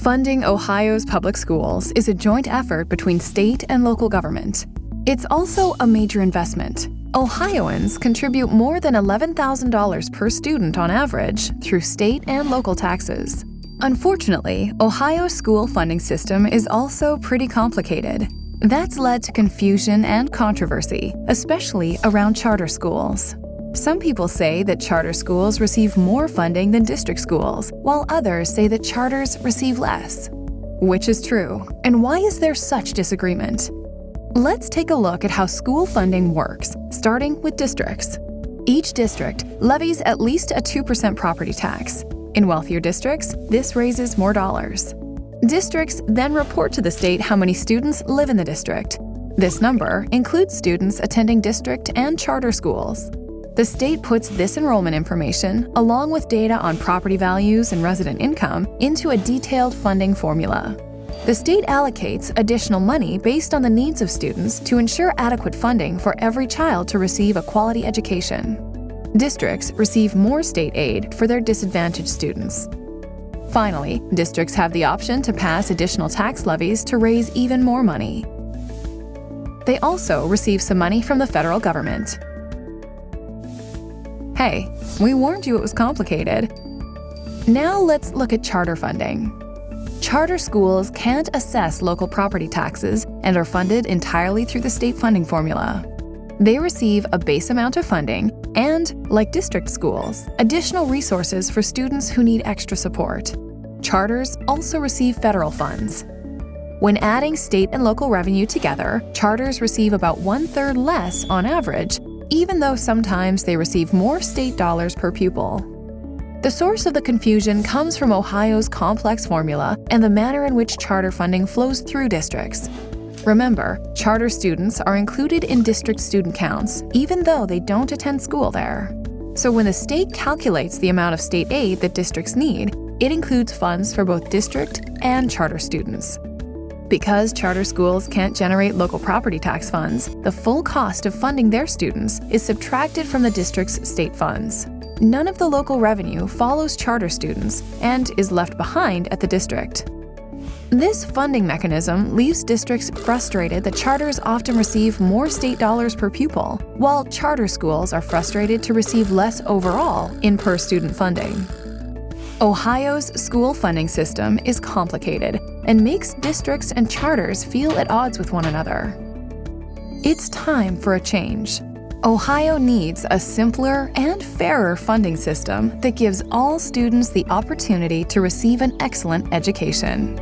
Funding Ohio's public schools is a joint effort between state and local government. It's also a major investment. Ohioans contribute more than $11,000 per student on average through state and local taxes. Unfortunately, Ohio's school funding system is also pretty complicated. That's led to confusion and controversy, especially around charter schools. Some people say that charter schools receive more funding than district schools, while others say that charters receive less. Which is true, and why is there such disagreement? Let's take a look at how school funding works, starting with districts. Each district levies at least a 2% property tax. In wealthier districts, this raises more dollars. Districts then report to the state how many students live in the district. This number includes students attending district and charter schools. The state puts this enrollment information, along with data on property values and resident income, into a detailed funding formula. The state allocates additional money based on the needs of students to ensure adequate funding for every child to receive a quality education. Districts receive more state aid for their disadvantaged students. Finally, districts have the option to pass additional tax levies to raise even more money. They also receive some money from the federal government. Hey, we warned you it was complicated. Now let's look at charter funding. Charter schools can't assess local property taxes and are funded entirely through the state funding formula. They receive a base amount of funding and, like district schools, additional resources for students who need extra support. Charters also receive federal funds. When adding state and local revenue together, charters receive about 1/3 less on average, even though sometimes they receive more state dollars per pupil. The source of the confusion comes from Ohio's complex formula and the manner in which charter funding flows through districts. Remember, charter students are included in district student counts, even though they don't attend school there. So when the state calculates the amount of state aid that districts need, it includes funds for both district and charter students. Because charter schools can't generate local property tax funds, the full cost of funding their students is subtracted from the district's state funds. None of the local revenue follows charter students and is left behind at the district. This funding mechanism leaves districts frustrated that charters often receive more state dollars per pupil, while charter schools are frustrated to receive less overall in per-student funding. Ohio's school funding system is complicated and makes districts and charters feel at odds with one another. It's time for a change. Ohio needs a simpler and fairer funding system that gives all students the opportunity to receive an excellent education.